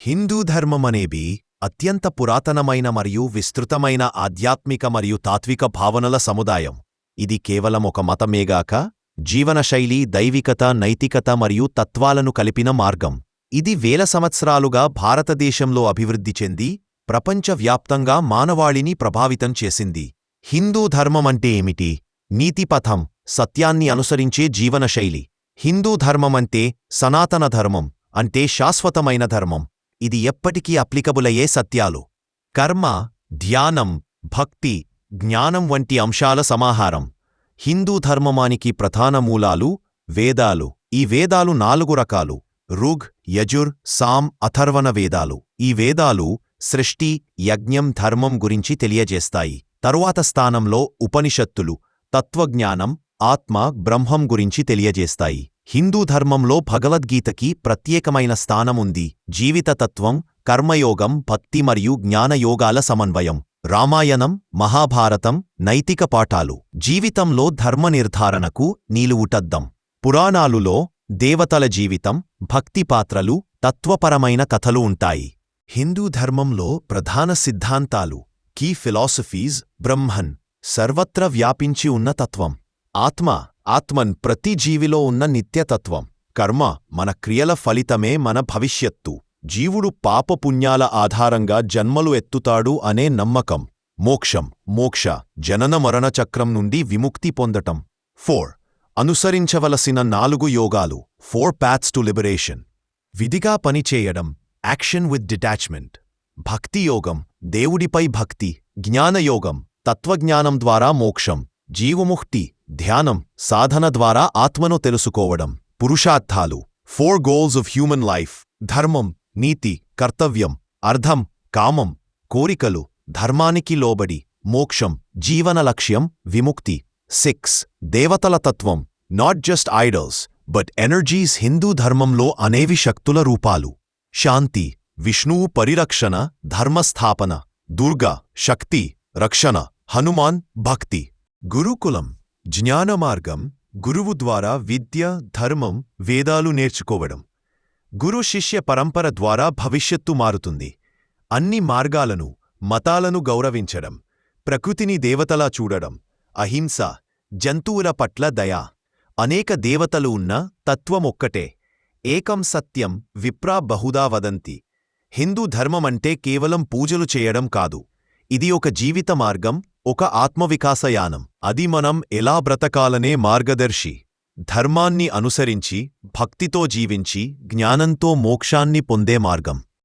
హిందూ ధర్మమనేది అత్యంత పురాతనమైన మరియు విస్తృతమైన ఆధ్యాత్మిక మరియు తాత్విక భావనల సముదాయం. ఇది కేవలం ఒక మతమేగాక జీవనశైలి, దైవికత, నైతికత మరియు తత్వాలను కలిపిన మార్గం. ఇది వేల సంవత్సరాలుగా భారతదేశంలో అభివృద్ధి చెంది ప్రపంచవ్యాప్తంగా మానవాళిని ప్రభావితం చేసింది. హిందూ ధర్మమంటే ఏమిటి? నీతిపథం, సత్యాన్ని అనుసరించే జీవనశైలి. హిందూ ధర్మమంటే సనాతన ధర్మం, అంటే శాశ్వతమైన ధర్మం. ఇది ఎప్పటికీ అప్లికబులయ్యే సత్యాలు. కర్మ, ధ్యానం, భక్తి, జ్ఞానం వంటి అంశాల సమాహారం. హిందూ ధర్మమానికి ప్రధాన మూలాలు వేదాలు. ఈ వేదాలు 4 రకాలు: ఋగ్, యజుర్, సామ్, అథర్వణ వేదాలు. ఈ వేదాలు సృష్టి, యజ్ఞం, ధర్మం గురించి తెలియజేస్తాయి. తరువాత స్థానంలో ఉపనిషత్తులు తత్వజ్ఞానం, ఆత్మ, బ్రహ్మం గురించి తెలియజేస్తాయి. హిందూ ధర్మంలో భగవద్గీతకి ప్రత్యేకమైన స్థానముంది. జీవితతత్వం, కర్మయోగం, భక్తి మరియు జ్ఞానయోగాల సమన్వయం. రామాయణం, మహాభారతం, నైతిక పాఠాలు. జీవితంలో ధర్మ నిర్ధారణకు నిలువుటద్దం. పురాణాలులో దేవతల జీవితం, భక్తి పాత్రలు, తత్వపరమైన కథలు ఉంటాయి. హిందూ ధర్మంలో ప్రధాన సిద్ధాంతాలు: కీ ఫిలాసఫీస్. బ్రహ్మన్, సర్వత్ర వ్యాపించి ఉన్న తత్వం. ఆత్మన్, ప్రతి జీవిలో ఉన్న నిత్యతత్వం. కర్మ, మన క్రియల ఫలితమే మన భవిష్యత్తు. జీవుడు పాపపుణ్యాల ఆధారంగా జన్మలు ఎత్తుతాడు అనే నమ్మకం. మోక్ష, జనన మరణ చక్రం నుండి విముక్తి పొందటం. 4. అనుసరించవలసిన 4 యోగాలు. 4 paths to liberation. విధిగా పనిచేయడం, యాక్షన్ విత్ డిటాచ్మెంట్. భక్తియోగం, దేవుడిపై భక్తి. జ్ఞానయోగం, తత్వజ్ఞానం ద్వారా మోక్షం. జీవముక్తి, ధ్యానం, సాధన ద్వారా ఆత్మను తెలుసుకోవడం. పురుషార్థాలు, 4 goals of human life. ధర్మం, నీతి, కర్తవ్యం, అర్థం, కామం, కోరికలు, ధర్మానికి లోబడి. మోక్షం, జీవన లక్ష్యం, విముక్తి. 6. దేవతల తత్వం, not just idols but energies. Hindu ధర్మంలో అనేవి శక్తుల రూపాలు. శాంతి, విష్ణువు పరిరక్షణ, ధర్మస్థాపన. దుర్గా, శక్తి, రక్షణ. హనుమాన్, భక్తి. గురుకులం, జ్ఞానమార్గం. గురువు ద్వారా విద్య, ధర్మం, వేదాలు నేర్చుకోవడం. గురు శిష్య పరంపర ద్వారా భవిష్యత్తు మారుతుంది. అన్ని మార్గాలను, మతాలను గౌరవించడం. ప్రకృతిని దేవతలా చూడడం. అహింస, జంతువుల పట్ల దయ. అనేక దేవతలు ఉన్న తత్వమొక్కటే. ఏకం సత్యం విప్రా బహుదా వదంతి. హిందూ ధర్మమంటే కేవలం పూజలు చేయడం కాదు. ఇది ఒక జీవిత మార్గం, ఒక ఆత్మవికాసయానం. అది మనం ఎలా బ్రతకాలనే మార్గదర్శి. ధర్మాన్ని అనుసరించి, భక్తితో జీవించి, జ్ఞానంతో మోక్షాన్ని పొందే మార్గం.